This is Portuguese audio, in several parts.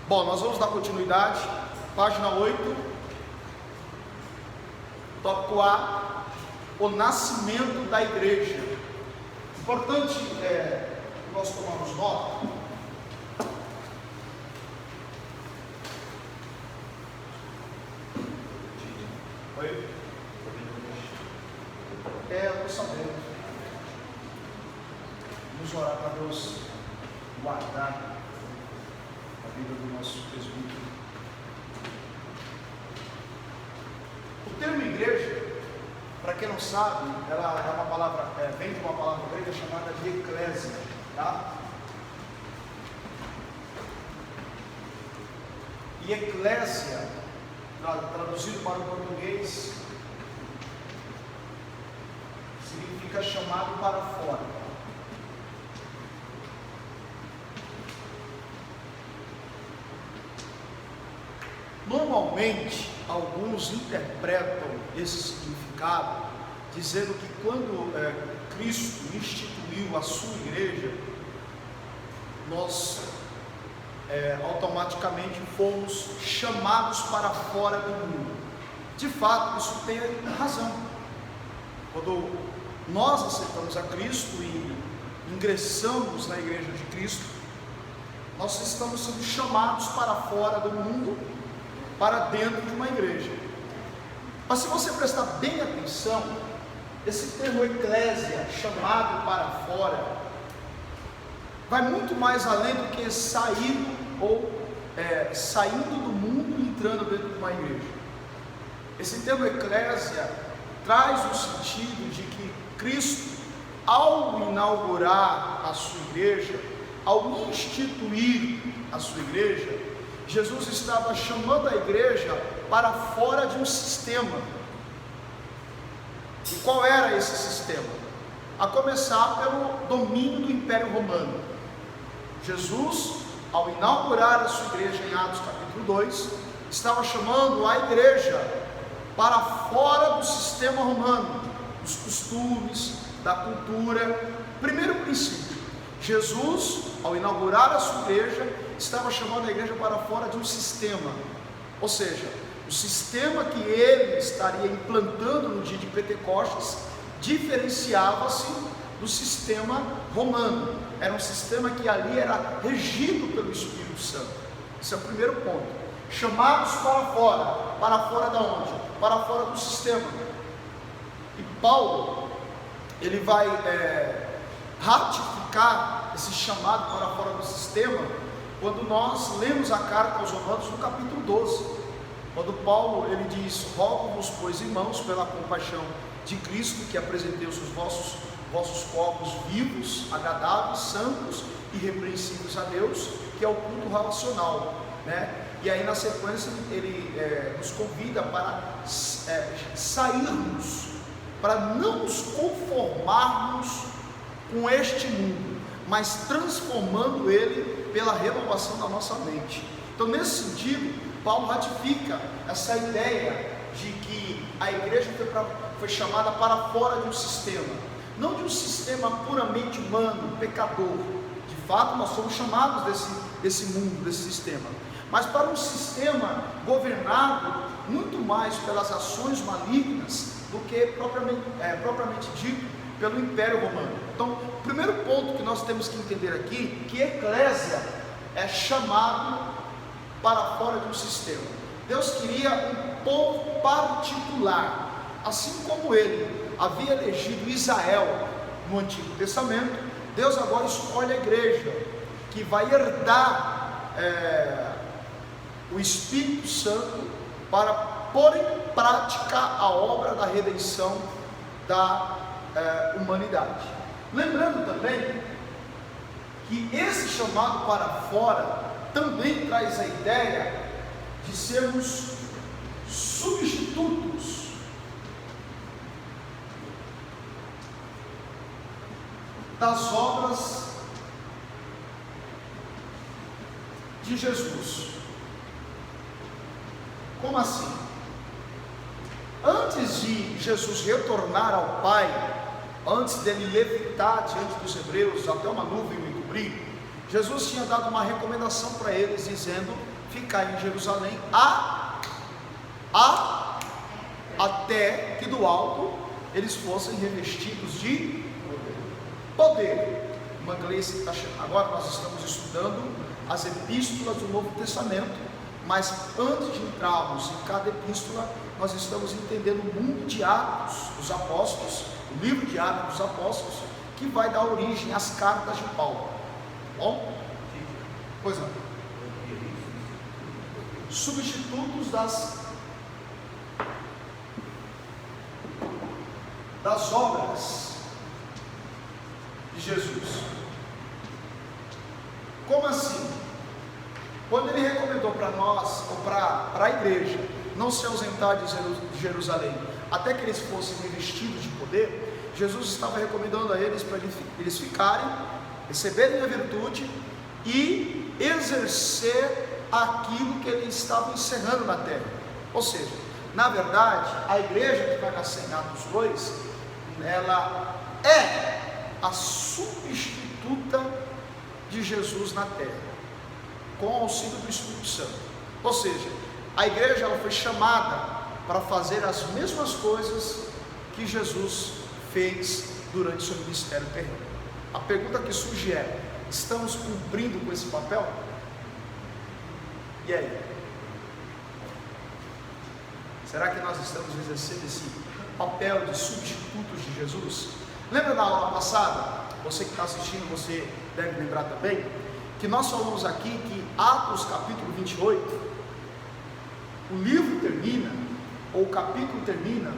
Bom, nós vamos dar continuidade, página 8, tópico A, o nascimento da igreja. Importante nós tomarmos nota. Oi? Eu estou sabendo. Vamos orar para Deus guardar a vida do nosso presbítero. O termo igreja, para quem não sabe, ela é uma palavra, vem de uma palavra grega chamada de eclésia, tá? E eclésia, traduzido para o português, significa chamado para fora. Normalmente, alguns interpretam esse significado dizendo que quando Cristo instituiu a sua igreja, nós automaticamente fomos chamados para fora do mundo. De fato, isso tem razão. Quando nós aceitamos a Cristo e ingressamos na igreja de Cristo, nós estamos sendo chamados para fora do mundo, para dentro de uma igreja. Mas se você prestar bem atenção, esse termo eclésia, chamado para fora, vai muito mais além do que sair ou saindo do mundo e entrando dentro de uma igreja. Esse termo eclésia traz o sentido de que Cristo, ao inaugurar a sua igreja, ao instituir a sua igreja, Jesus estava chamando a igreja para fora de um sistema. E qual era esse sistema? A começar pelo domínio do Império Romano. Jesus, ao inaugurar a sua igreja em Atos capítulo 2, estava chamando a igreja para fora do sistema romano, dos costumes, da cultura. Primeiro princípio, Jesus, ao inaugurar a sua igreja, estava chamando a igreja para fora de um sistema, ou seja, o sistema que ele estaria implantando no dia de Pentecostes diferenciava-se do sistema romano. Era um sistema que ali era regido pelo Espírito Santo. Esse é o primeiro ponto. Chamados para fora da onde? Para fora do sistema. E Paulo, ele vai ratificar esse chamado para fora do sistema quando nós lemos a carta aos Romanos no capítulo 12, quando Paulo ele diz: rogo-vos, pois, irmãos, pela compaixão de Cristo, que apresenteis os vossos corpos vivos, agradáveis, santos e irrepreensíveis a Deus, que é o culto racional, né? E aí na sequência ele nos convida para sairmos, para não nos conformarmos com este mundo, mas transformando ele pela renovação da nossa mente. Então, nesse sentido, Paulo ratifica essa ideia de que a igreja foi chamada para fora de um sistema, não de um sistema puramente humano, pecador. De fato, nós somos chamados desse mundo, desse sistema, mas para um sistema governado muito mais pelas ações malignas do que propriamente dito pelo Império Romano. Então, o primeiro ponto que nós temos que entender aqui, que eclésia é chamado para fora de um sistema. Deus queria um povo particular, assim como ele havia elegido Israel no Antigo Testamento. Deus agora escolhe a igreja que vai herdar o Espírito Santo para pôr em prática a obra da redenção da humanidade. Lembrando também que esse chamado para fora também traz a ideia de sermos substitutos das obras de Jesus. Como assim? Antes de Jesus retornar ao Pai, antes dele levitar diante dos hebreus, até uma nuvem o encobrir, Jesus tinha dado uma recomendação para eles, dizendo: ficar em Jerusalém até que do alto eles fossem revestidos de poder. Uma inglês está chegando. Agora nós estamos estudando as epístolas do Novo Testamento, mas antes de entrarmos em cada epístola, nós estamos entendendo o mundo de Atos dos Apóstolos, o livro de Atos dos Apóstolos, que vai dar origem às cartas de Paulo. Tá bom? Pois não. Substitutos das obras de Jesus. Como assim? Quando ele recomendou para nós, ou para a igreja, não se ausentar de Jerusalém, até que eles fossem revestidos de poder, Jesus estava recomendando a eles para eles ficarem, receberem a virtude e exercer aquilo que ele estava encerrando na terra. Ou seja, na verdade, a igreja que vai nascer em Atos 2, ela é a substituta de Jesus na terra, com o auxílio do Espírito Santo. Ou seja, a igreja ela foi chamada para fazer as mesmas coisas que Jesus fez durante seu ministério terreno. A pergunta que surge é: estamos cumprindo com esse papel? E aí? Será que nós estamos exercendo esse papel de substitutos de Jesus? Lembra da aula passada? Você que está assistindo, você deve lembrar também, que nós falamos aqui que Atos capítulo 28, o livro termina, ou o capítulo termina,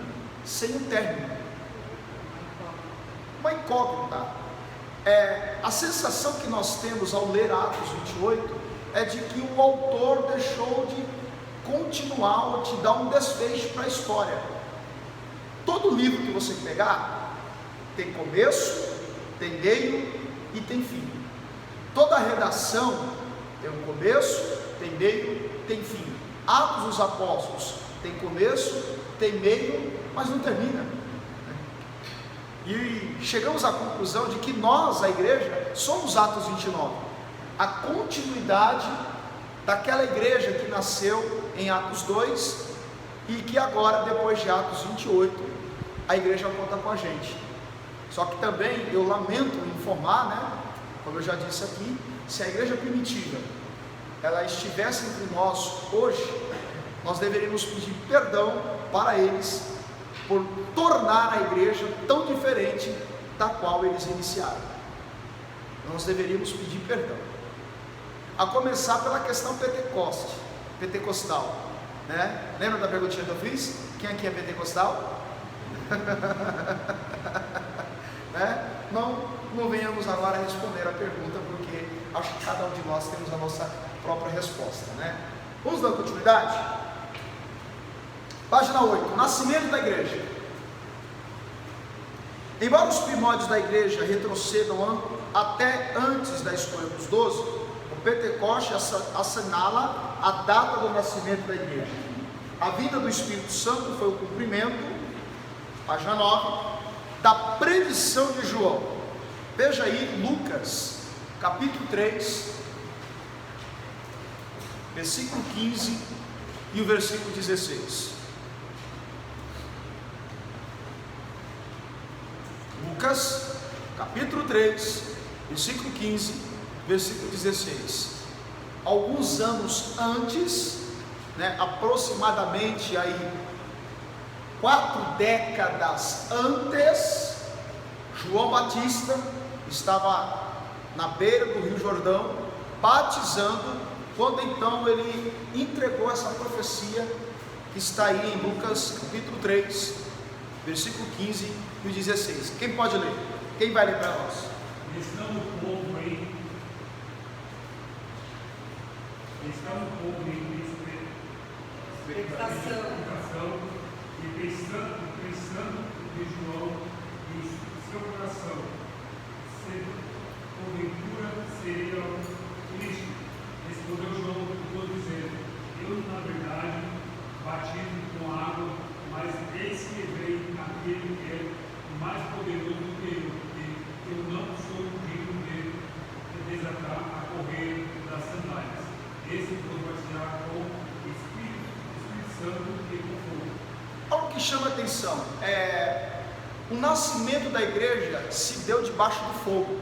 sem um término, uma incógnita. A sensação que nós temos ao ler Atos 28 é de que o autor deixou de continuar ou de dar um desfecho para a história. Todo livro que você pegar tem começo, tem meio e tem fim. Toda redação tem um começo, tem meio, tem fim. Atos dos Apóstolos tem começo, tem meio, mas não termina. E chegamos à conclusão de que nós, a igreja, somos Atos 29, a continuidade daquela igreja que nasceu em Atos 2 e que agora, depois de Atos 28, a igreja conta com a gente. Só que também eu lamento informar, né, como eu já disse aqui, se a igreja primitiva ela estivesse entre nós hoje, nós deveríamos pedir perdão para eles por tornar a igreja tão diferente da qual eles iniciaram. Nós deveríamos pedir perdão, a começar pela questão pentecostal, né? Lembra da perguntinha que eu fiz? Quem aqui é pentecostal? Né? Não venhamos agora a responder a pergunta, porque acho que cada um de nós temos a nossa própria resposta, né? Vamos dar continuidade? Página 8, nascimento da igreja. Embora os primórdios da igreja retrocedam até antes da escolha dos 12, o Pentecoste assinala a data do nascimento da igreja. A vinda do Espírito Santo foi o cumprimento, página 9, da predição de João. Veja aí Lucas, capítulo 3, versículo 15 e o versículo 16. Lucas, capítulo 3, versículo 15, versículo 16. Alguns anos antes, né, aproximadamente aí 4 décadas antes, João Batista estava na beira do Rio Jordão, batizando, quando então ele entregou essa profecia que está aí em Lucas capítulo 3, versículo 15 e 16. Quem pode ler? Quem vai ler para nós? Está no povo em expectação e pensando de João em seu coração, porventura seria Cristo. Respondeu João, dizendo: eu, na verdade, batizo com água, mas eis que vem aquele que é mais poderoso do que eu não sou digno de desatar a correia das sandálias. Esse vos batizará do que com fogo. Algo que chama atenção o nascimento da igreja se deu debaixo do fogo.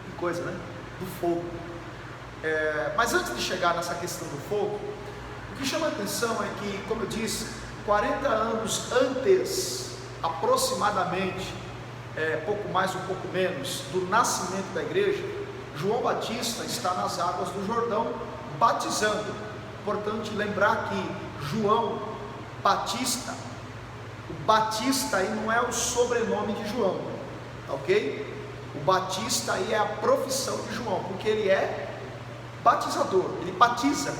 Que coisa, né? Do fogo. Mas antes de chegar nessa questão do fogo, o que chama atenção é que, como eu disse, 40 anos antes, aproximadamente, pouco mais, um pouco menos, do nascimento da igreja, João Batista está nas águas do Jordão batizando. Importante lembrar que João Batista, o Batista aí não é o sobrenome de João, ok? O Batista aí é a profissão de João, porque ele é batizador, ele batiza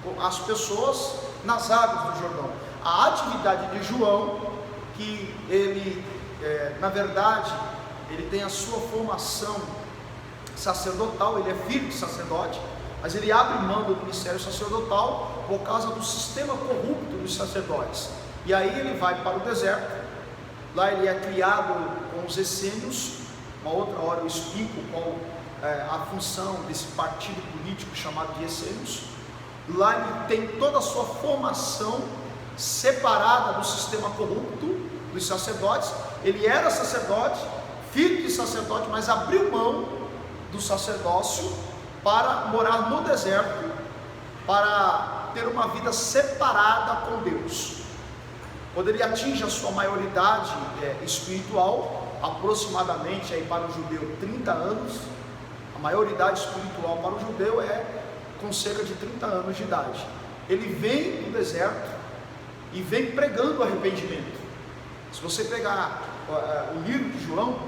com as pessoas nas águas do Jordão. A atividade de João, que ele, na verdade, ele tem a sua formação sacerdotal, ele é filho de sacerdote, mas ele abre mão do ministério sacerdotal por causa do sistema corrupto dos sacerdotes. E aí ele vai para o deserto, lá ele é criado com os essênios. Uma outra hora eu explico qual a função desse partido político chamado de essênios. Lá ele tem toda a sua formação separada do sistema corrupto dos sacerdotes. Ele era sacerdote, filho de sacerdote, mas abriu mão do sacerdócio para morar no deserto, para ter uma vida separada com Deus. Quando ele atinge a sua maioridade espiritual, aproximadamente aí para o judeu 30 anos, a maioridade espiritual para o judeu é com cerca de 30 anos de idade. Ele vem do deserto e vem pregando arrependimento. Se você pegar o livro de João,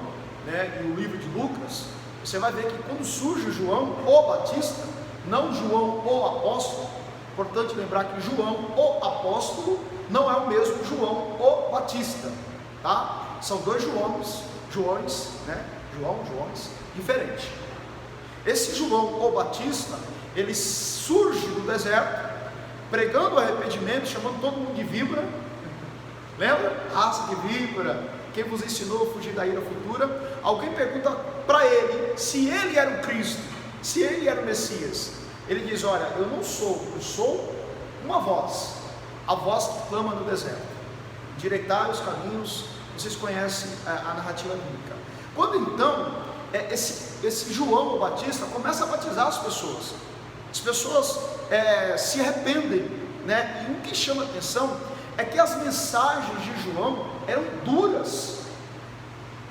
né, e o livro de Lucas, você vai ver que quando surge João, o Batista, não João, o apóstolo, importante lembrar que João, o apóstolo, não é o mesmo João, o Batista, tá? São dois Joões, né? Joões, diferentes. Esse João, o Batista, ele surge do deserto, pregando arrependimento, chamando todo mundo de víbora. Lembra? Raça de víbora, quem vos ensinou a fugir da ira futura? Alguém pergunta para ele se ele era o Cristo, se ele era o Messias. Ele diz: olha, eu não sou, eu sou uma voz, a voz que clama no deserto, endireitai os caminhos. Vocês conhecem a narrativa bíblica. Quando então esse João o Batista começa a batizar as pessoas se arrependem, né? E o que chama atenção é que as mensagens de João eram duras.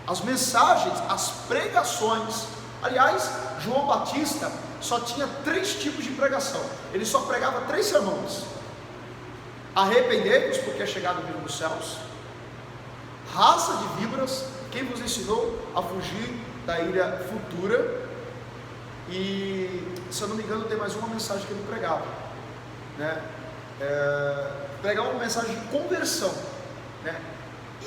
As mensagens, as pregações. Aliás, João Batista só tinha 3 tipos de pregação. Ele só pregava 3 sermões: arrependei-vos, porque é chegado o reino dos céus; raça de víboras, quem vos ensinou a fugir da ira futura. E, se eu não me engano, tem mais uma mensagem que ele pregava, né? Pregava uma mensagem de conversão, né?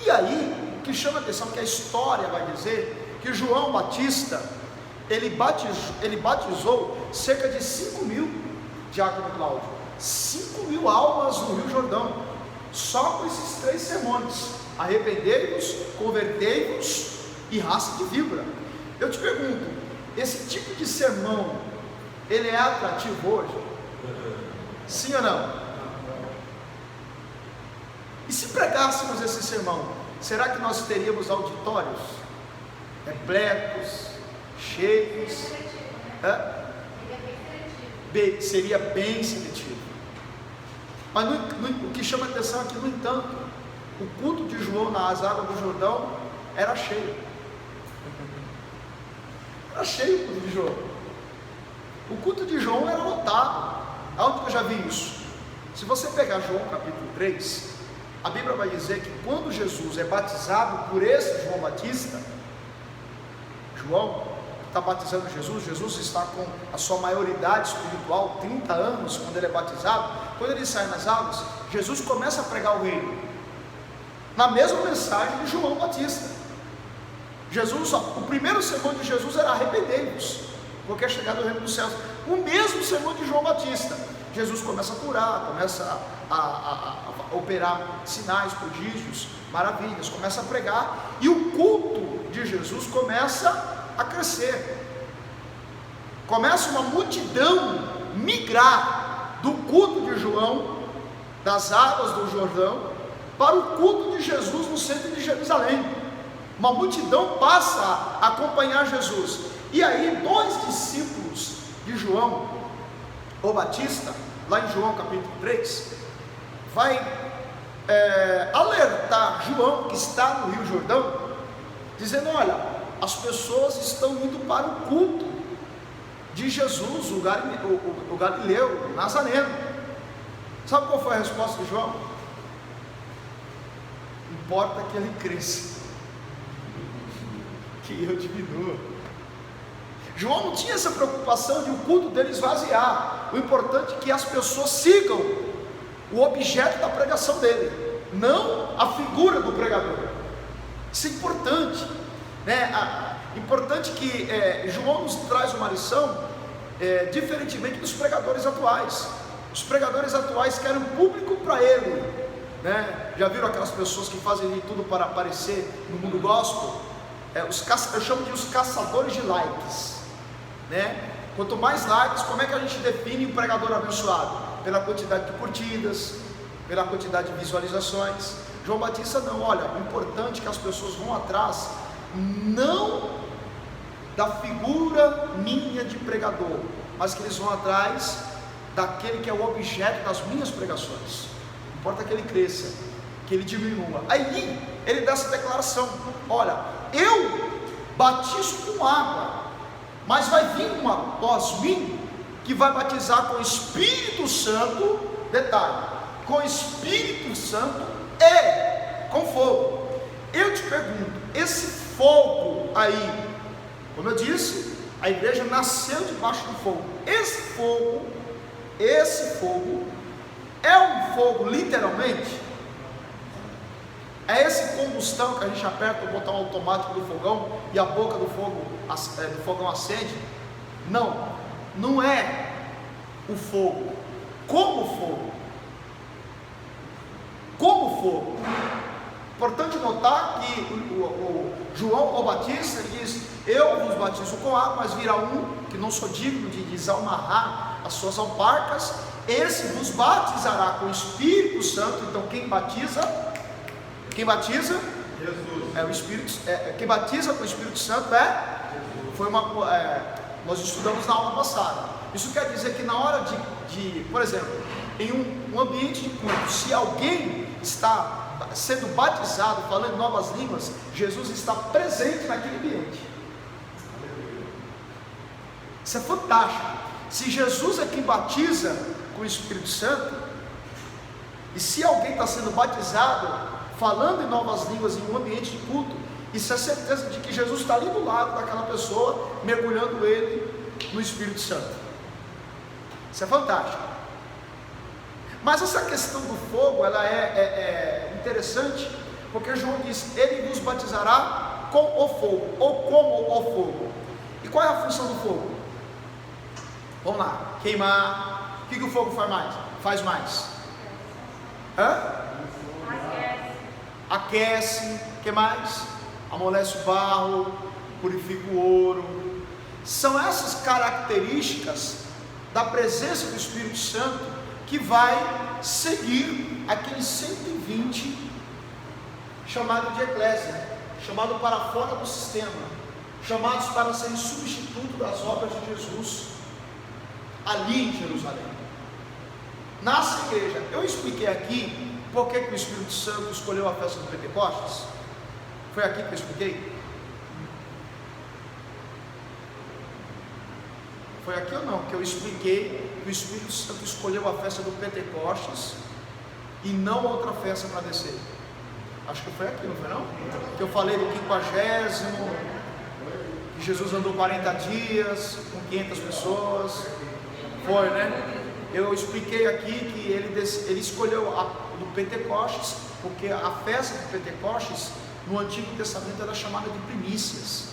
E aí, o que chama a atenção é que a história vai dizer que João Batista, ele batizou cerca de 5.000, Diácono Cláudio, 5.000 almas no Rio Jordão, só com esses 3 sermões: arrependei-vos, convertei-vos e raça de víbora. Eu te pergunto, esse tipo de sermão, ele é atrativo hoje? Sim ou não? E se pregássemos esse sermão, será que nós teríamos auditórios repletos, cheios? Seria bem seletivo. Mas o que chama atenção aqui, no entanto, o culto de João nas águas do Jordão era cheio. Era cheio o culto de João. O culto de João era lotado. Aonde que eu já vi isso? Se você pegar João capítulo 3, a Bíblia vai dizer que quando Jesus é batizado por esse João Batista, João está batizando Jesus, Jesus está com a sua maioridade espiritual, 30 anos, quando ele é batizado. Quando ele sai nas águas, Jesus começa a pregar o reino, na mesma mensagem de João Batista. Jesus, o primeiro sermão de Jesus era: arrependei-vos, porque é chegado o reino dos céus. O mesmo sermão de João Batista. Jesus começa a curar, começa a operar sinais, prodígios, maravilhas, começa a pregar, e o culto de Jesus começa a crescer. Começa uma multidão migrar do culto de João das águas do Jordão para o culto de Jesus no centro de Jerusalém. Uma multidão passa a acompanhar Jesus. E aí 2 discípulos de João, o Batista, lá em João capítulo 3, vai alertar João, que está no Rio Jordão, dizendo: olha, as pessoas estão indo para o culto de Jesus, o Galileu, o Nazareno. Sabe qual foi a resposta de João? Importa que ele cresça, que eu diminua. João não tinha essa preocupação de o culto dele esvaziar. O importante é que as pessoas sigam o objeto da pregação dele, não a figura do pregador. Isso é importante, né? Importante que João nos traz uma lição, diferentemente dos pregadores atuais. Os pregadores atuais querem público para ele, né? Já viram aquelas pessoas que fazem de tudo para aparecer no mundo gospel? Eu chamo de os caçadores de likes, né? Quanto mais likes, como é que a gente define um pregador abençoado? Pela quantidade de curtidas, pela quantidade de visualizações. João Batista não, olha, o importante é que as pessoas vão atrás, não da figura minha de pregador, mas que eles vão atrás daquele que é o objeto das minhas pregações. Importa que ele cresça, que ele diminua. Aí ele dá essa declaração: olha, eu batizo com água, mas vai vir uma após mim que vai batizar com o Espírito Santo. Detalhe: com Espírito Santo e com fogo. Eu te pergunto, esse fogo aí, como eu disse, a igreja nasceu debaixo do fogo. Esse fogo é um fogo literalmente? É esse combustão que a gente aperta o botão automático do fogão e a boca do fogão acende? Não, não é o fogo. Como fogo? Como fogo? Importante notar que o João o Batista diz: eu vos batizo com água, mas virá um que não sou digno de desamarrar as suas alparcas, esse vos batizará com o Espírito Santo. Então quem batiza? Jesus. É o Espírito. Quem batiza com o Espírito Santo nós estudamos na aula passada. Isso quer dizer que na hora por exemplo, em um ambiente de culto, se alguém está sendo batizado, falando novas línguas, Jesus está presente naquele ambiente. Isso é fantástico. Se Jesus é quem batiza com o Espírito Santo, e se alguém está sendo batizado, falando em novas línguas em um ambiente de culto, isso é certeza de que Jesus está ali do lado daquela pessoa, mergulhando ele no Espírito Santo. Isso é fantástico. Mas essa questão do fogo, ela é interessante, porque João diz: ele vos batizará com o fogo, ou como o fogo. E qual é a função do fogo? Vamos lá, queimar. O que o fogo faz mais? Aquece. O que mais? Amolece o barro, purifica o ouro. São essas características da presença do Espírito Santo que vai seguir aqueles 120 chamado de eclésia, chamado para fora do sistema, chamados para serem substituto das obras de Jesus ali em Jerusalém. Nasce a igreja. Eu expliquei aqui por que o Espírito Santo escolheu a festa do Pentecostes. Foi aqui que eu expliquei? Foi aqui ou não? Que eu expliquei que o Espírito Santo escolheu a festa do Pentecostes e não outra festa para descer. Acho que foi aqui, não foi não? Que eu falei do 50º, que Jesus andou 40 dias com 500 pessoas. Foi, né? Eu expliquei aqui que ele escolheu do Pentecostes, porque a festa do Pentecostes no Antigo Testamento era chamada de primícias.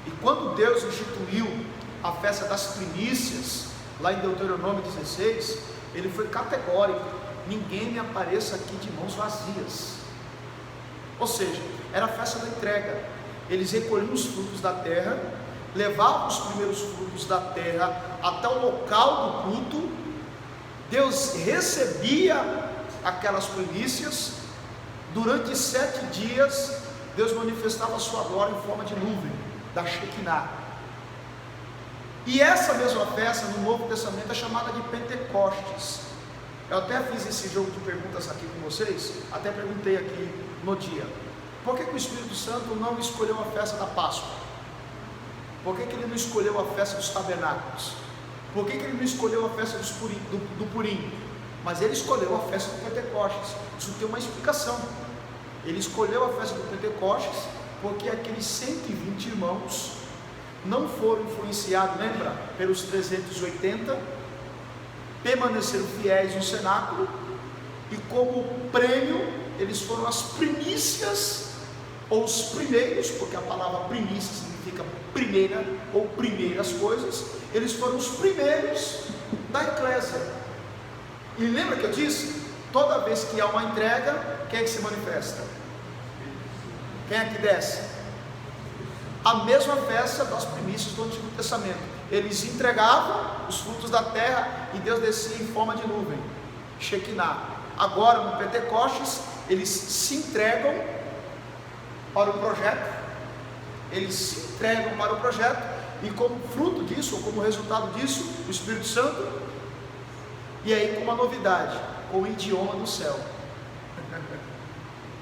E quando Deus instituiu a festa das primícias, lá em Deuteronômio 16, ele foi categórico: ninguém me apareça aqui de mãos vazias. Ou seja, era a festa da entrega. Eles recolhiam os frutos da terra, levavam os primeiros frutos da terra até o local do culto, Deus recebia aquelas primícias. Durante 7 dias, Deus manifestava a sua glória em forma de nuvem, da Shekinah. E essa mesma festa no Novo Testamento é chamada de Pentecostes. Eu até fiz esse jogo de perguntas aqui com vocês, até perguntei aqui no dia: por que o Espírito Santo não escolheu a festa da Páscoa? Por que ele não escolheu a festa dos tabernáculos? Por que ele não escolheu a festa do Purim? Mas ele escolheu a festa do Pentecostes. Isso tem uma explicação. Ele escolheu a festa do Pentecostes porque aqueles 120 irmãos não foram influenciados, lembra? Pelos 380, permaneceram fiéis no cenáculo, e como prêmio, eles foram as primícias, ou os primeiros, porque a palavra primícia significa primeira, ou primeiras coisas. Eles foram os primeiros da eclésia. E lembra que eu disse? Toda vez que há uma entrega, quem é que se manifesta? Quem é que desce? A mesma festa das primícias do Antigo Testamento. Eles entregavam os frutos da terra e Deus descia em forma de nuvem, Shekinah. Agora no Pentecostes, eles se entregam para o projeto. Eles se entregam para o projeto, e como fruto disso, ou como resultado disso, o Espírito Santo. E aí, com uma novidade, com o idioma do céu.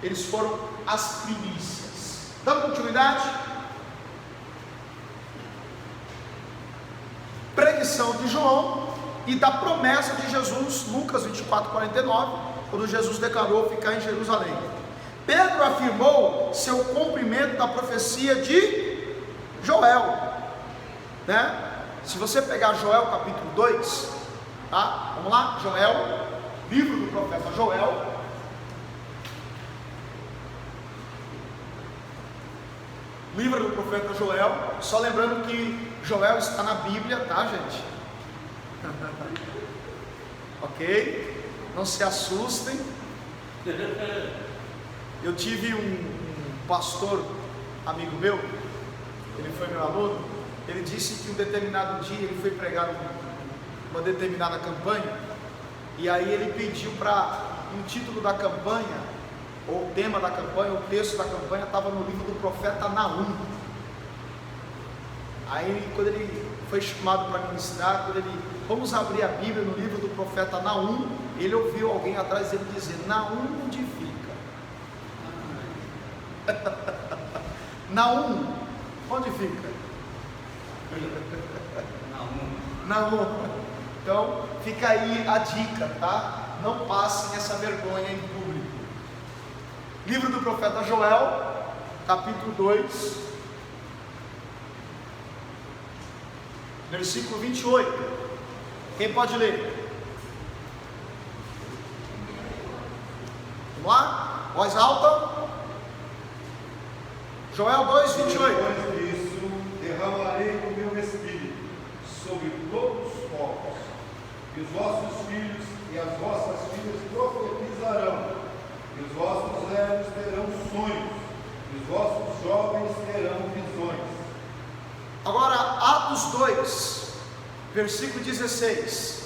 Eles foram as primícias. Dando continuidade, pregação de João e da promessa de Jesus, Lucas 24:49, quando Jesus declarou ficar em Jerusalém. Pedro afirmou seu cumprimento da profecia de Joel, né? Se você pegar Joel capítulo 2, tá? Vamos lá, Joel, livro do profeta Joel. Livro do profeta Joel. Só lembrando que Joel está na Bíblia, tá, gente? Ok? Não se assustem. Eu tive um pastor, amigo meu, ele foi meu aluno. Ele disse que um determinado dia ele foi pregar uma determinada campanha, e aí ele pediu para um título da campanha, ou o tema da campanha, o texto da campanha estava no livro do profeta Naum. Aí quando ele foi chamado para ministrar, quando ele, vamos abrir a Bíblia no livro do profeta Naum, ele ouviu alguém atrás dele dizer: Naum onde fica? Naum onde fica? Naum. Então fica aí a dica, tá? Não passem essa vergonha em público. Livro do profeta Joel, capítulo 2, versículo 28. Quem pode ler? Vamos lá? Voz alta. Joel 2, 28. Depois disso, derramarei o meu espírito sobre todos os povos, e os vossos filhos e as vossas filhas profetizarão, e os vossos velhos terão sonhos, e os vossos jovens terão visões. Agora, Atos 2, versículo 16.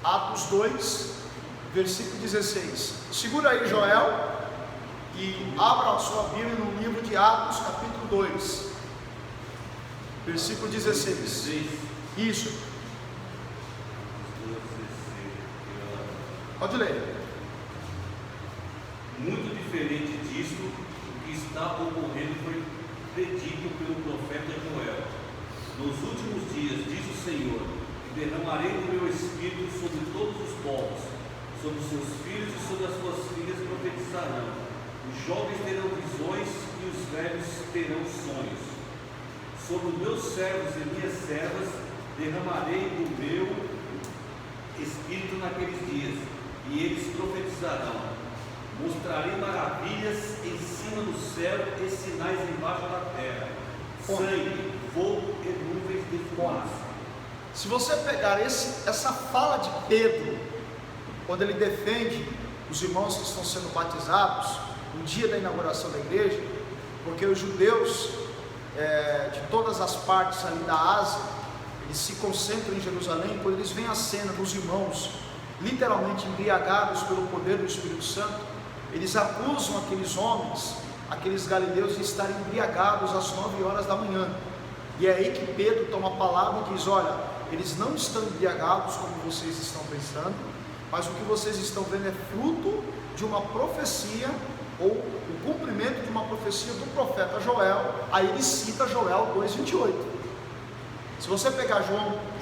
Atos 2, versículo 16. Segura aí, Joel, e abra a sua Bíblia no livro de Atos, capítulo 2, versículo 16. Isso. Pode ler. Muito diferente disto, o que está ocorrendo foi predito pelo profeta Joel. Nos últimos dias, diz o Senhor, derramarei o meu espírito sobre todos os povos, sobre os seus filhos e sobre as suas filhas profetizarão. Os jovens terão visões e os velhos terão sonhos. Sobre os meus servos e minhas servas derramarei o meu espírito naqueles dias, e eles profetizarão. Mostrarei maravilhas em cima do céu e sinais embaixo da terra: sangue, fogo e nuvens de fumaça. Se você pegar essa fala de Pedro, quando ele defende os irmãos que estão sendo batizados no dia da inauguração da igreja, porque os judeus de todas as partes ali da Ásia, eles se concentram em Jerusalém. Quando eles veem a cena dos irmãos literalmente embriagados pelo poder do Espírito Santo, eles acusam aqueles homens, aqueles galileus, de estarem embriagados às 9 horas da manhã. E é aí que Pedro toma a palavra e diz: olha, eles não estão embriagados como vocês estão pensando, mas o que vocês estão vendo é fruto de uma profecia, ou o cumprimento de uma profecia do profeta Joel. Aí ele cita Joel 2,28. Se você pegar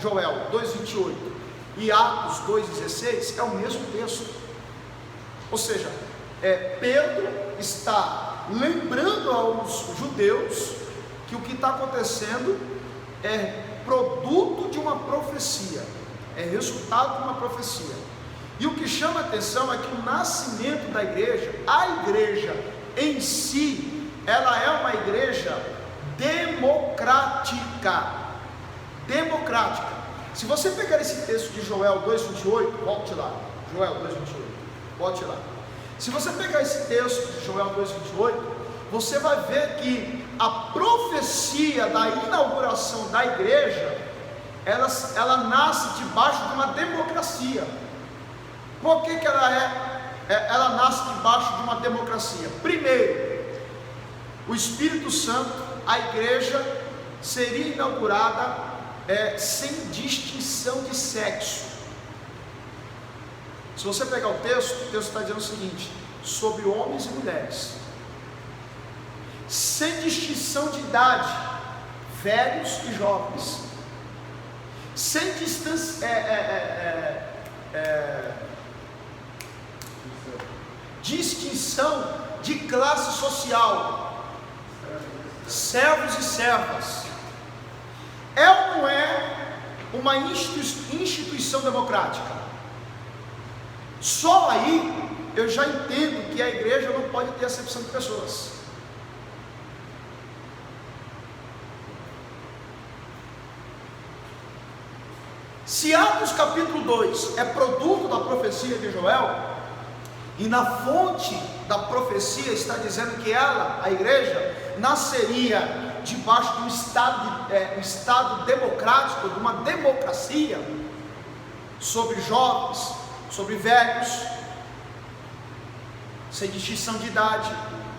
Joel 2,28 e Atos 2,16, é o mesmo texto. Ou seja, Pedro está lembrando aos judeus que o que está acontecendo é produto de uma profecia, é resultado de uma profecia. E o que chama a atenção é que o nascimento da igreja, a igreja em si, ela é uma igreja democrática. Se você pegar esse texto de Joel 2,28, volte lá, Joel 2,28, volte lá. Se você pegar esse texto de Joel 2,28, você vai ver que a profecia da inauguração da igreja, ela nasce debaixo de uma democracia. Por que ela nasce debaixo de uma democracia? Primeiro, o Espírito Santo, a igreja seria inaugurada sem distinção de sexo. Se você pegar o texto está dizendo o seguinte: sobre homens e mulheres, sem distinção de idade, velhos e jovens, sem distinção de classe social, servos e servas. É ou não é uma instituição democrática? Só aí eu já entendo que a igreja não pode ter acepção de pessoas. Se Atos capítulo 2 é produto da profecia de Joel, e na fonte da profecia está dizendo que ela, a igreja, nasceria debaixo de um estado democrático, de uma democracia, sobre jovens, sobre velhos, sem distinção de idade,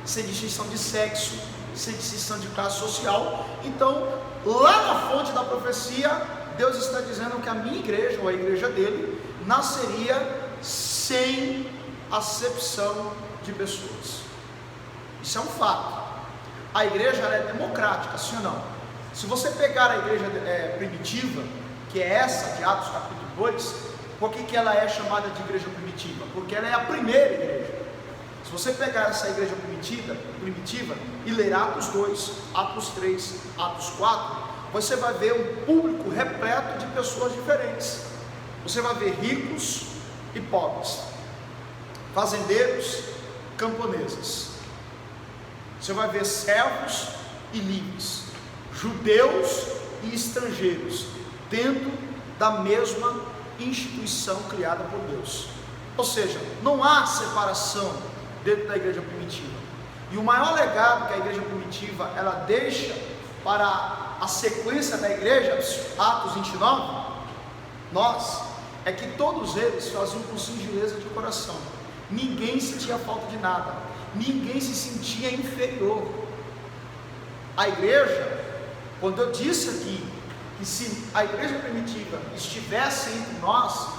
sem distinção de sexo, sem distinção de classe social. Então, lá na fonte da profecia, Deus está dizendo que a minha igreja, ou a igreja dele, nasceria sem acepção de pessoas. Isso é um fato. A igreja ela é democrática, sim ou não? Se você pegar a igreja primitiva, que é essa de Atos capítulo 2, por que ela é chamada de igreja primitiva? Porque ela é a primeira igreja. Se você pegar essa igreja primitiva e ler Atos 2, Atos 3, Atos 4, você vai ver um público repleto de pessoas diferentes. Você vai ver ricos e pobres, fazendeiros, camponeses. Você vai ver servos e livres, judeus e estrangeiros, dentro da mesma instituição criada por Deus. Ou seja, não há separação dentro da igreja primitiva. E o maior legado que a igreja primitiva ela deixa para a sequência da igreja, Atos 29, é que todos eles faziam com singeleza de coração. Ninguém sentia falta de nada, ninguém se sentia inferior. A igreja, quando eu disse aqui que se a igreja primitiva estivesse entre nós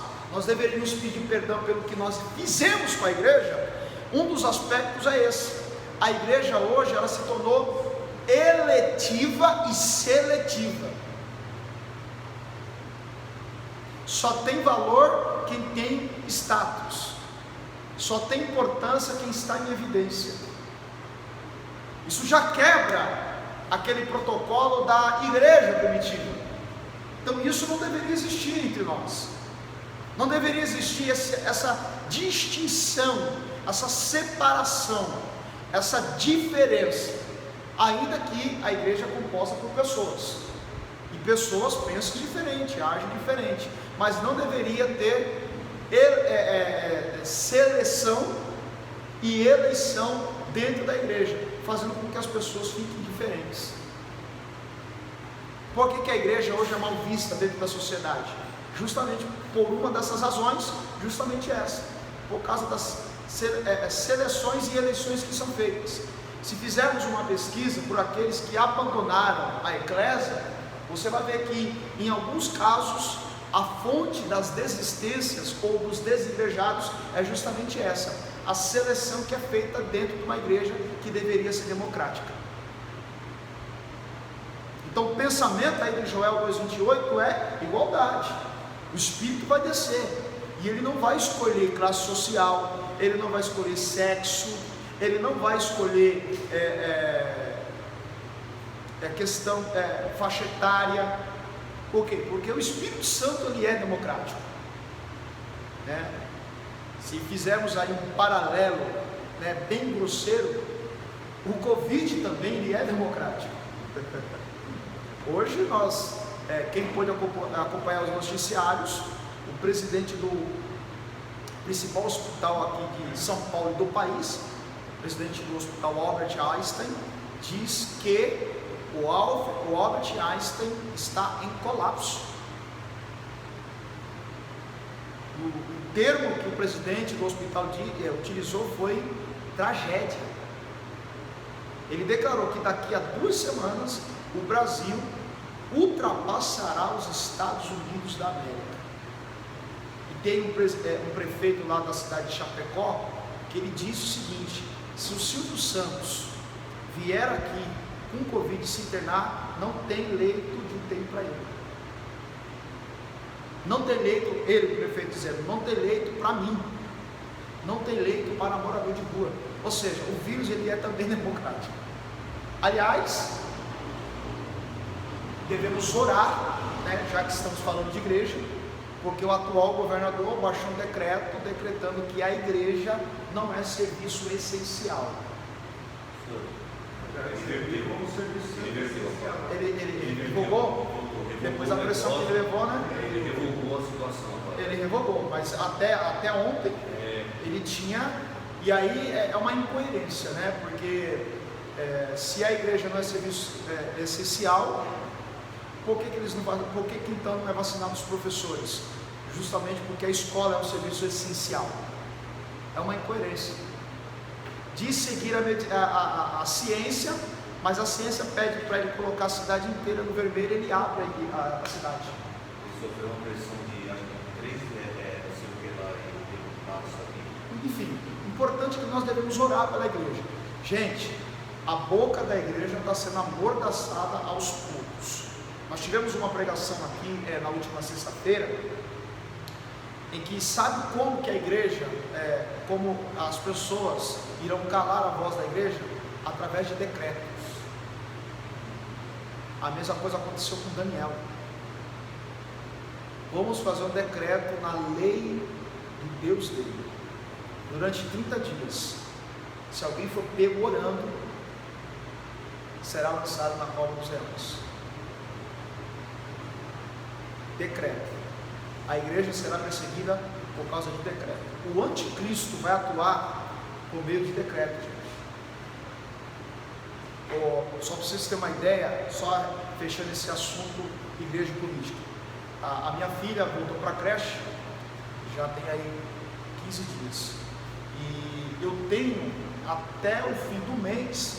deveríamos pedir perdão pelo que nós fizemos com a igreja. Um dos aspectos é esse. A igreja hoje ela se tornou eletiva e seletiva. Só tem valor quem tem status, só tem importância quem está em evidência. Isso já quebra aquele protocolo da igreja primitiva. Então isso não deveria existir entre nós. Não deveria existir essa distinção, essa separação, essa diferença, ainda que a igreja é composta por pessoas, e pessoas pensam diferente, agem diferente, mas não deveria ter seleção e eleição dentro da igreja, fazendo com que as pessoas fiquem diferentes. Por que a igreja hoje é mal vista dentro da sociedade? justamente por uma dessas razões, justamente essa, por causa das seleções e eleições que são feitas. Se fizermos uma pesquisa por aqueles que abandonaram a eclésia, você vai ver que em alguns casos a fonte das desistências ou dos desigrejados é justamente essa, a seleção que é feita dentro de uma igreja que deveria ser democrática. Então o pensamento aí de Joel 2,28 é igualdade. O Espírito vai descer e ele não vai escolher classe social, ele não vai escolher sexo, ele não vai escolher questão faixa etária. Por quê? Porque o Espírito Santo ele é democrático, né? Se fizermos aí um paralelo, né, bem grosseiro, o Covid também ele é democrático. Hoje nós, quem pôde acompanhar os noticiários, o presidente do principal hospital aqui de São Paulo e do país, o presidente do hospital Albert Einstein, diz que o Albert Einstein está em colapso. O termo que o presidente do hospital utilizou foi tragédia. Ele declarou que daqui a 2 semanas o Brasil ultrapassará os Estados Unidos da América. E tem um prefeito lá da cidade de Chapecó que ele disse o seguinte: se o Silvio Santos vier aqui com Covid se internar, não tem leito de UTI para ele. Não tem leito, ele, o prefeito dizendo, não tem leito para mim, não tem leito para morador de rua. Ou seja, o vírus ele é também democrático. Aliás, devemos orar, né, já que estamos falando de igreja, porque o atual governador baixou um decreto decretando que a igreja não é serviço essencial. Ele revogou? Depois da pressão que ele levou, né? Ele revogou a situação agora. Ele revogou, mas até ontem ele tinha. E aí é uma incoerência, né? Porque se a igreja não é serviço essencial, por que eles não, por que então não é vacinado os professores? Justamente porque a escola é um serviço essencial. É uma incoerência. Diz seguir a ciência, mas a ciência pede para ele colocar a cidade inteira no vermelho, ele abre a cidade. Ele sofreu uma pressão de, acho que 3, não sei o que lá, deputados aqui. Enfim, importante que nós devemos orar pela igreja. Gente, a boca da igreja está sendo amordaçada aos poucos. Nós tivemos uma pregação aqui na última sexta-feira, em que sabe como que a igreja, como as pessoas irão calar a voz da igreja? Através de decretos. A mesma coisa aconteceu com Daniel. Vamos fazer um decreto na lei do Deus dele, durante 30 dias. Se alguém for pego orando, será lançado na cova dos leões. Decreto. A igreja será perseguida por causa de decreto. O anticristo vai atuar por meio de decreto, gente. Só para vocês terem uma ideia, só fechando esse assunto igreja e política. A minha filha voltou para a creche, já tem aí 15 dias. E eu tenho até o fim do mês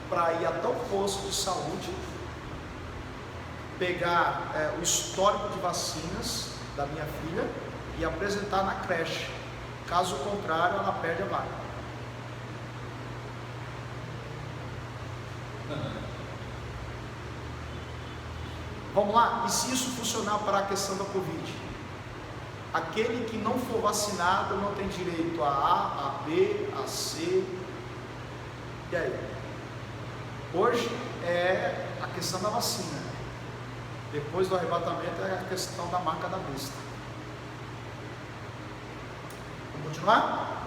para ir até o posto de saúde, pegar o histórico de vacinas da minha filha e apresentar na creche. Caso contrário, ela perde a vaga. Vamos lá? E se isso funcionar para a questão da Covid? Aquele que não for vacinado não tem direito a A, a B, a C. E aí? Hoje é a questão da vacina. Depois do arrebatamento é a questão da marca da besta. Vamos continuar?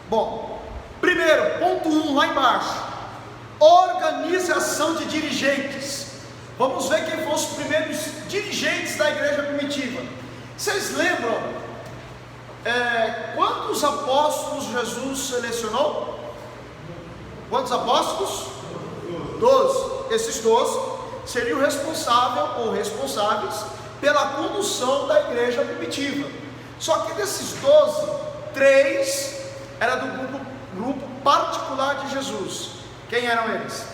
Bom, primeiro, ponto 1, lá embaixo. Organização de dirigentes. Vamos ver quem foram os primeiros dirigentes da igreja primitiva. Vocês lembram quantos apóstolos Jesus selecionou? Quantos apóstolos? 12. Esses 12 seriam responsáveis pela condução da igreja primitiva. Só que desses 12, 3 era do grupo particular de Jesus. Quem eram eles?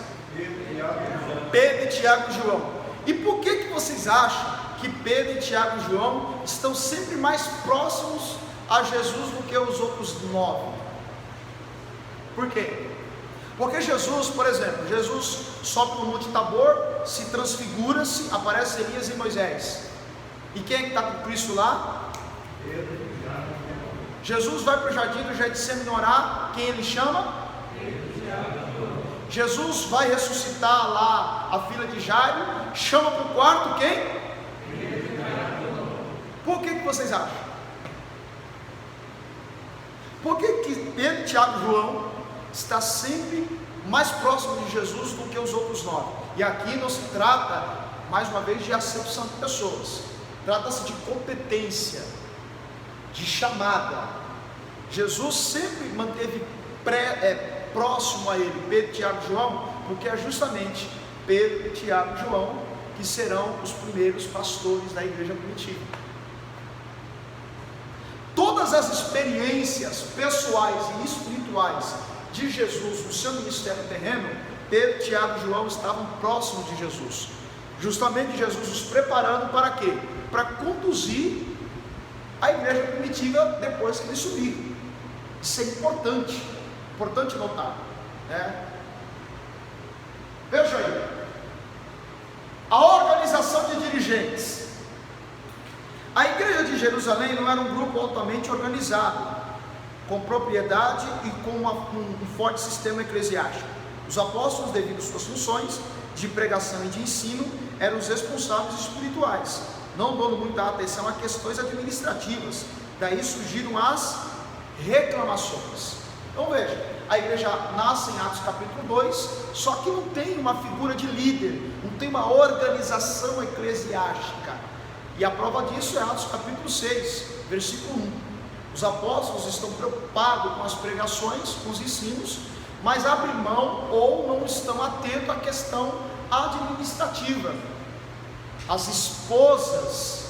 Pedro, Tiago e João. E por que vocês acham que Pedro, Tiago e João estão sempre mais próximos a Jesus do que os outros 9? Por quê? Porque Jesus, por exemplo, Jesus sobe no Monte Tabor, se transfigura-se, aparece Elias e Moisés. E quem é que está com Cristo lá? Jesus vai para o jardim do Getsemane orar, quem ele chama? Jesus vai ressuscitar lá a filha de Jairo, chama para o quarto quem? Por que vocês acham? Por que Pedro, Tiago e João está sempre mais próximo de Jesus do que os outros 9? E aqui não se trata, mais uma vez, de acepção de pessoas, trata-se de competência, de chamada. Jesus sempre manteve próximo a ele Pedro, Tiago e João, porque é justamente Pedro, Tiago e João que serão os primeiros pastores da igreja primitiva. Todas as experiências pessoais e espirituais de Jesus no seu ministério terreno, Pedro, Tiago e João estavam próximos de Jesus, justamente Jesus os preparando para quê? Para conduzir a igreja primitiva depois que ele subir. Isso é importante notar, né? Veja aí, a organização de dirigentes. A igreja de Jerusalém não era um grupo altamente organizado, com propriedade e com um forte sistema eclesiástico. Os apóstolos, devido às suas funções de pregação e de ensino, eram os responsáveis espirituais, não dando muita atenção a questões administrativas. Daí surgiram as reclamações. Então veja, a igreja nasce em Atos capítulo 2, só que não tem uma figura de líder, não tem uma organização eclesiástica. E a prova disso é Atos capítulo 6, versículo 1. Os apóstolos estão preocupados com as pregações, com os ensinos, mas abrem mão ou não estão atentos à questão administrativa. As esposas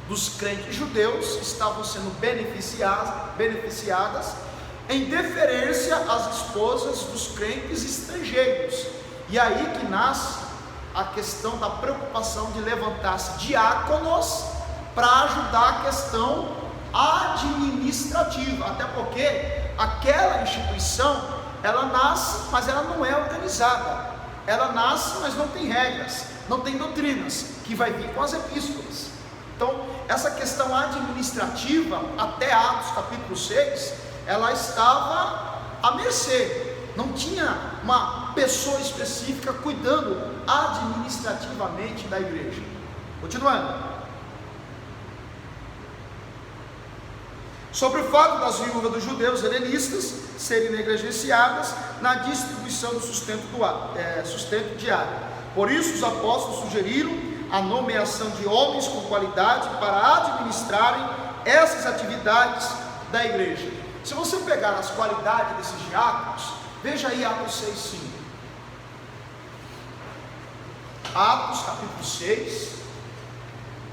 dos crentes judeus estavam sendo beneficiadas em deferência às esposas dos crentes estrangeiros. E aí que nasce a questão da preocupação de levantar-se diáconos para ajudar a questão administrativa, até porque aquela instituição, ela nasce, mas ela não é organizada, ela nasce, mas não tem regras, não tem doutrinas, que vai vir com as epístolas. Então, essa questão administrativa, até Atos capítulo 6, ela estava à mercê, não tinha uma pessoa específica cuidando administrativamente da igreja. Continuando. Sobre o fato das viúvas dos judeus helenistas serem negligenciadas na distribuição do sustento diário. Por isso os apóstolos sugeriram a nomeação de homens com qualidade para administrarem essas atividades da igreja. Se você pegar as qualidades desses diáconos, veja aí Atos 6:5. Atos capítulo 6,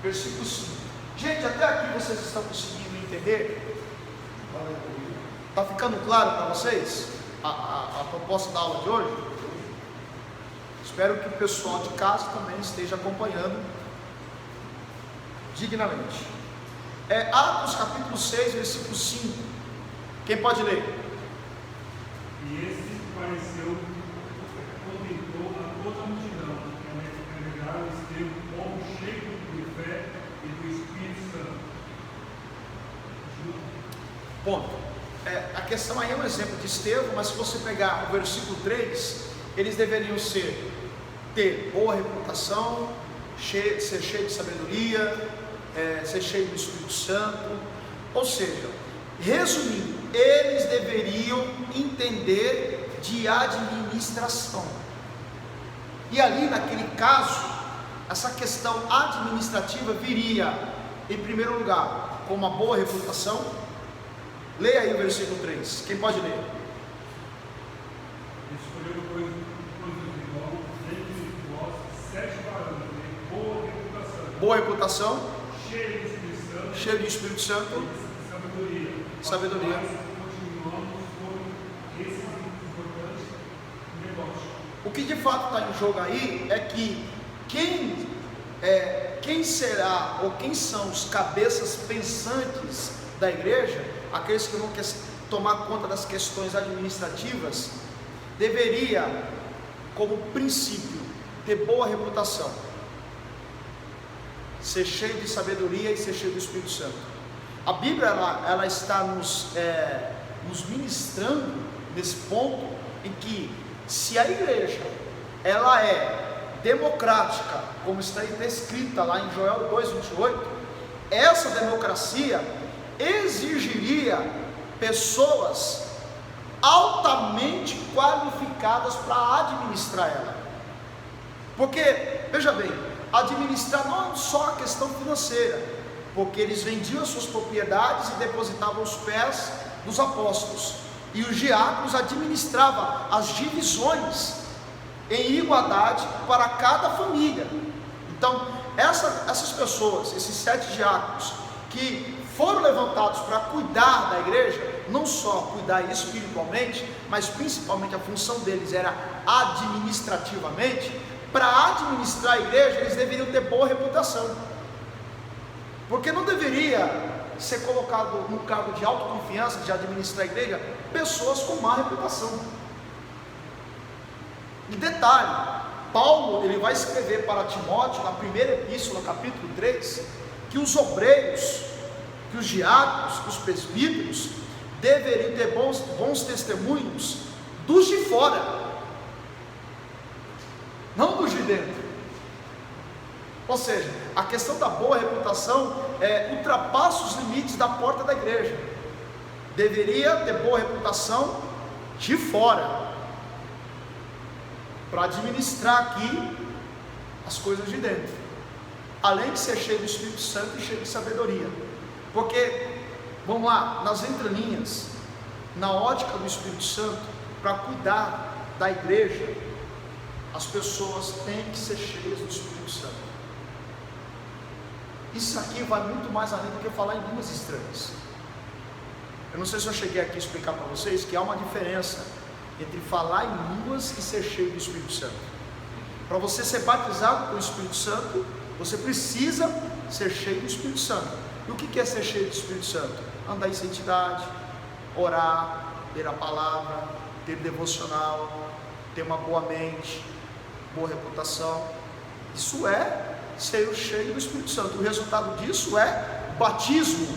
versículo 5. Gente, até aqui vocês estão conseguindo entender? Está ficando claro para vocês a proposta da aula de hoje? Espero que o pessoal de casa também esteja acompanhando dignamente. Atos capítulo 6, versículo 5. Quem pode ler? E esse pareceu, contentou a toda a multidão, que alegraram ter um povo cheio de fé e do Espírito Santo. Ponto. A questão aí é um exemplo de Estevão, mas se você pegar o versículo 3, eles deveriam ter boa reputação, ser cheio de sabedoria, ser cheio do Espírito Santo. Ou seja, resumindo, eles deveriam entender de administração. E ali naquele caso, essa questão administrativa viria em primeiro lugar com uma boa reputação. Leia aí o versículo 3, quem pode ler? Escolheu coisas de bom, dentre vós, 7 varões de boa reputação, boa reputação, cheio do Espírito Santo, cheio do Espírito Santo, e sabedoria. Nós continuamos com esses importantes negócios. O que de fato está em jogo aí é que quem será ou quem são os cabeças pensantes da igreja, aqueles que vão tomar conta das questões administrativas, deveria, como princípio, ter boa reputação, ser cheio de sabedoria e ser cheio do Espírito Santo. A Bíblia ela está nos ministrando nesse ponto em que, se a igreja ela é democrática, como está escrita lá em Joel 2:28, essa democracia exigiria pessoas altamente qualificadas para administrar ela. Porque, veja bem, administrar não é só a questão financeira, porque eles vendiam as suas propriedades e depositavam aos pés dos apóstolos, e os diáconos administravam as divisões em igualdade para cada família. Então, essas pessoas, esses 7 diáconos que foram levantados para cuidar da igreja, não só cuidar espiritualmente, mas principalmente a função deles era administrativamente. Para administrar a igreja, eles deveriam ter boa reputação, porque não deveria ser colocado no cargo de autoconfiança de administrar a igreja pessoas com má reputação. E detalhe, Paulo ele vai escrever para Timóteo, na primeira epístola, capítulo 3, que os obreiros, que os diáconos, que os presbíteros deveriam ter bons testemunhos dos de fora, não dos de dentro. Ou seja, a questão da boa reputação ultrapassa os limites da porta da igreja. Deveria ter boa reputação de fora, para administrar aqui as coisas de dentro, além de ser cheio do Espírito Santo e cheio de sabedoria. Porque, vamos lá, nas entrelinhas, na ótica do Espírito Santo, para cuidar da igreja, as pessoas têm que ser cheias do Espírito Santo. Isso aqui vai muito mais além do que falar em línguas estranhas. Eu não sei se eu cheguei aqui a explicar para vocês que há uma diferença entre falar em línguas e ser cheio do Espírito Santo. Para você ser batizado com o Espírito Santo, você precisa ser cheio do Espírito Santo. E o que é ser cheio do Espírito Santo? Andar em santidade, orar, ler a palavra, ter devocional, ter uma boa mente, boa reputação. Isso é ser cheio do Espírito Santo. O resultado disso é batismo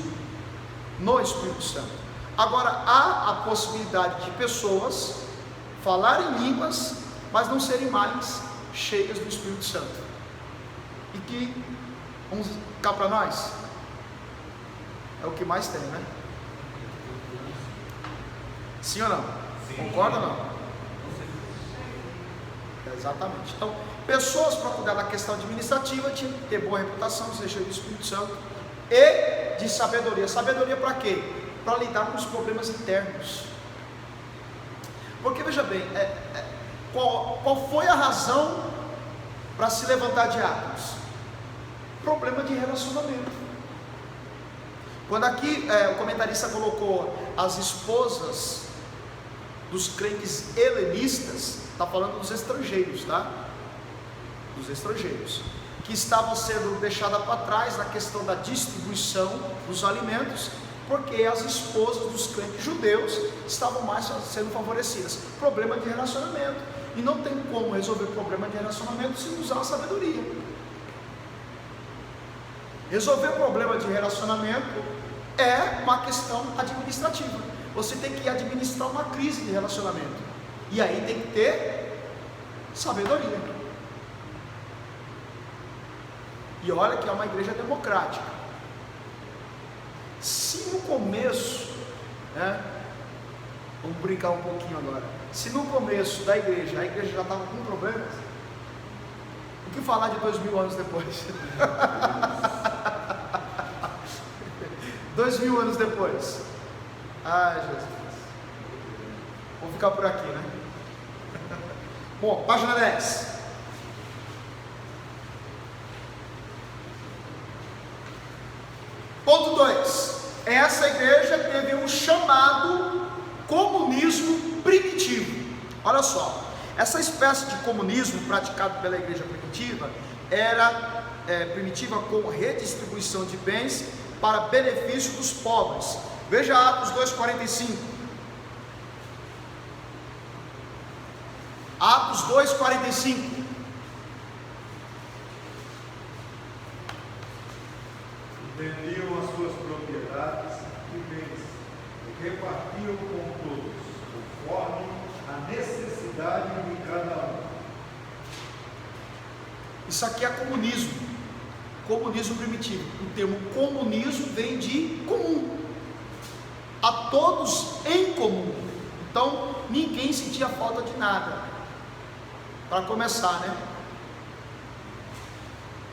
no Espírito Santo. Agora, há a possibilidade de pessoas falarem línguas, mas não serem mais cheias do Espírito Santo. E que, vamos cá para nós, é o que mais tem, né? Sim ou não? Sim. Concorda ou não? Exatamente. Então, pessoas para cuidar da questão administrativa tinham que ter boa reputação, ser cheio do Espírito Santo e de sabedoria. Sabedoria para quê? Para lidar com os problemas internos. Porque veja bem, qual foi a razão para se levantar diáconos? Problema de relacionamento. Quando aqui o comentarista colocou as esposas dos crentes helenistas, está falando dos estrangeiros, tá? Dos estrangeiros, que estavam sendo deixadas para trás na questão da distribuição dos alimentos, porque as esposas dos crentes judeus estavam mais sendo favorecidas. Problema de relacionamento. E não tem como resolver problema de relacionamento sem usar a sabedoria. Resolver problema de relacionamento é uma questão administrativa. Você tem que administrar uma crise de relacionamento. E aí tem que ter sabedoria. E olha que é uma igreja democrática. Se no começo, né, vamos brincar um pouquinho agora, se no começo da igreja, a igreja já estava com problemas, o que falar de 2000 anos depois? 2000 anos depois. Ai, Jesus. Vou ficar por aqui, né? Bom, página 10. Ponto 2. Essa igreja teve um chamado comunismo primitivo. Olha só, essa espécie de comunismo praticado pela igreja primitiva era primitiva com redistribuição de bens para benefício dos pobres. Veja Atos 2,45. Atos 2,45. Vendiam as suas propriedades e bens e repartiam com todos, conforme a necessidade de cada um. Isso aqui é comunismo, comunismo primitivo. O termo comunismo vem de comum, a todos em comum. Então ninguém sentia falta de nada, para começar, né?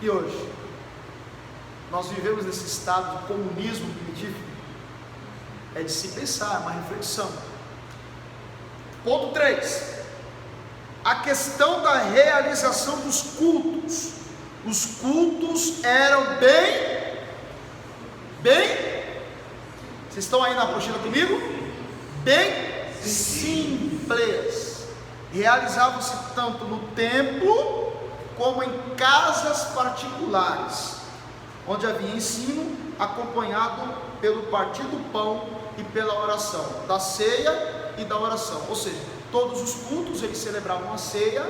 E hoje nós vivemos nesse estado de comunismo primitivo. É de se pensar, é uma reflexão. Ponto 3. A questão da realização dos cultos. Os cultos eram bem, vocês estão aí na apostila comigo? Bem simples. Realizavam-se tanto no templo como em casas particulares, onde havia ensino acompanhado pelo partir do pão e pela oração, da ceia e da oração. Ou seja, todos os cultos eles celebravam a ceia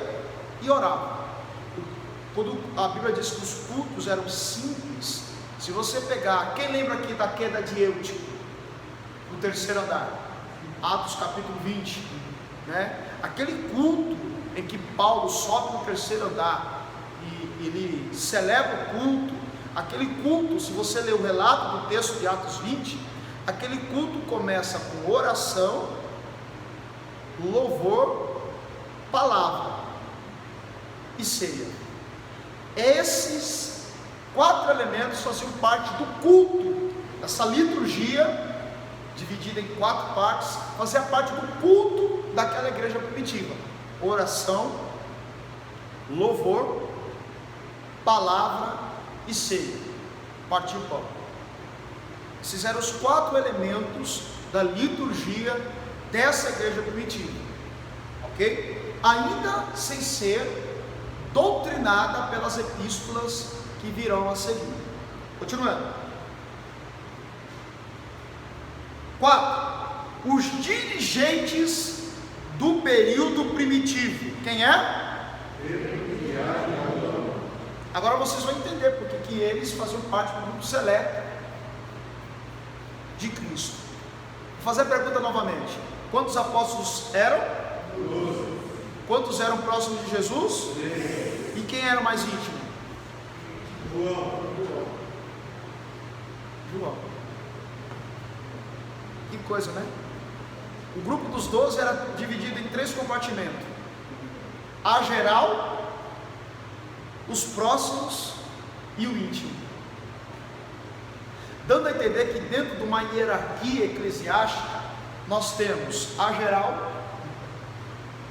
e oravam. Quando a Bíblia diz que os cultos eram simples, se você pegar, quem lembra aqui da queda de Eutico no terceiro andar? Atos capítulo 20, né? Aquele culto em que Paulo sobe no terceiro andar e ele celebra o culto. Aquele culto, se você ler o relato do texto de Atos 20, aquele culto começa com oração, louvor, palavra e ceia. Esses 4 elementos faziam parte do culto, essa liturgia, dividida em 4 partes, fazia parte do culto daquela igreja primitiva: oração, louvor, palavra e ceia, partir o pão. Esses eram os 4 elementos da liturgia dessa igreja primitiva, ok? Ainda sem ser doutrinada pelas epístolas que virão a seguir. Continuando. 4. Os dirigentes do período primitivo. Quem é? Agora vocês vão entender porque que eles faziam parte do grupo seleto de Cristo. Vou fazer a pergunta novamente: quantos apóstolos eram? 12. Quantos eram próximos de Jesus? 3. E quem era o mais íntimo? João. Que coisa, né? O grupo dos 12 era dividido em 3 compartimentos: a geral, os próximos e o íntimo, dando a entender que dentro de uma hierarquia eclesiástica nós temos a geral,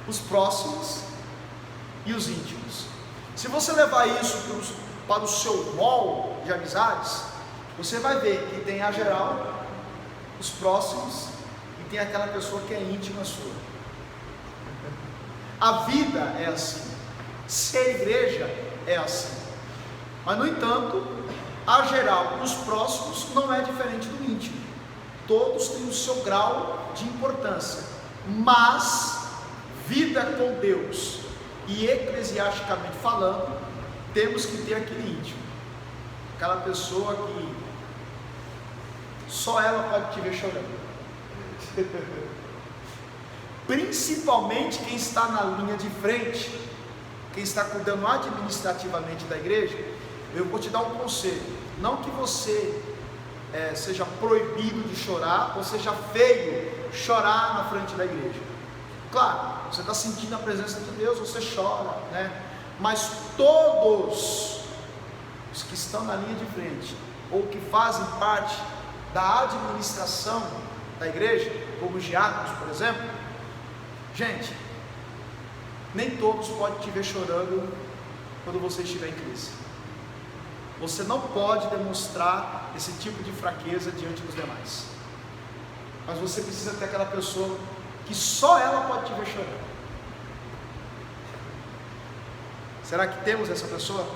os próximos e os íntimos. Se você levar isso para o seu rol de amizades, você vai ver que tem a geral, os próximos e tem aquela pessoa que é íntima sua. A vida é assim, ser igreja é assim. Mas no entanto, a geral, os próximos não é diferente do íntimo. Todos têm o seu grau de importância, mas vida com Deus e eclesiasticamente falando, temos que ter aquele íntimo, aquela pessoa que só ela pode te ver chorando. Principalmente quem está na linha de frente, quem está cuidando administrativamente da igreja. Eu vou te dar um conselho: não que você seja proibido de chorar, ou seja feio chorar na frente da igreja. Claro, você está sentindo a presença de Deus, você chora, né? Mas todos os que estão na linha de frente, ou que fazem parte da administração da igreja, como os diáconos, por exemplo, gente, nem todos podem te ver chorando quando você estiver em crise. Você não pode demonstrar esse tipo de fraqueza diante dos demais. Mas você precisa ter aquela pessoa que só ela pode te ver chorando. Será que temos essa pessoa?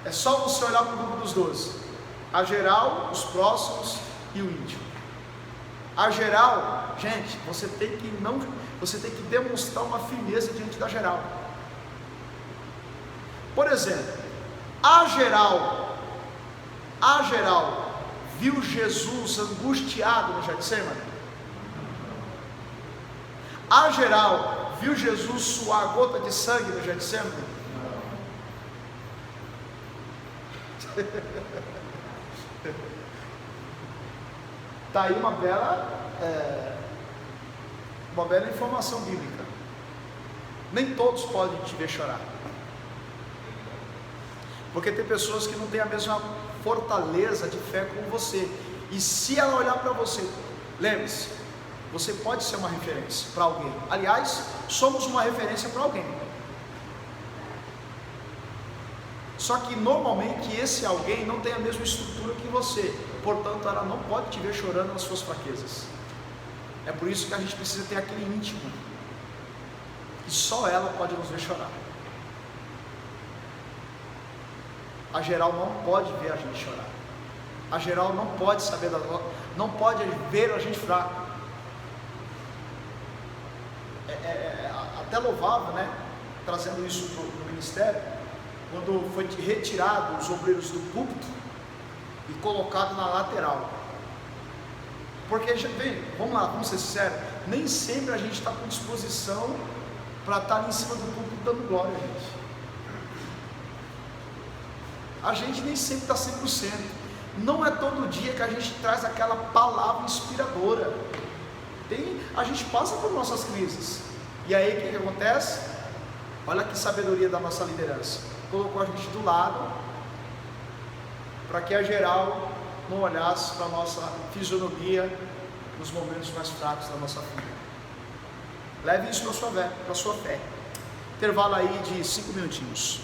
É só você olhar para o grupo dos 12. A geral, os próximos e o íntimo. A geral, gente, você tem que demonstrar uma firmeza diante da geral. Por exemplo, a geral viu Jesus angustiado no Getsemane? A geral viu Jesus suar gota de sangue no Getsemane? Está aí uma bela informação bíblica. Nem todos podem te ver chorar, porque tem pessoas que não têm a mesma fortaleza de fé como você. E se ela olhar para você, lembre-se, você pode ser uma referência para alguém. Aliás, somos uma referência para alguém. Só que normalmente esse alguém não tem a mesma estrutura que você, portanto ela não pode te ver chorando nas suas fraquezas. É por isso que a gente precisa ter aquele íntimo, e só ela pode nos ver chorar. A geral não pode ver a gente chorar. A geral não pode saber não pode ver a gente fraco. É até louvável, né? Trazendo isso para o ministério, quando foi retirado os obreiros do púlpito e colocado na lateral. Porque, vamos lá, vamos ser sinceros, nem sempre a gente está com disposição para estar ali em cima do púlpito dando glória, gente. A gente nem sempre está 100%. Não é todo dia que a gente traz aquela palavra inspiradora. A gente passa por nossas crises. E aí o que acontece? Olha que sabedoria da nossa liderança. Colocou a gente do lado, para que a geral não olhasse para a nossa fisionomia nos momentos mais fracos da nossa vida. Leve isso para a sua fé. Intervalo aí de 5 minutinhos.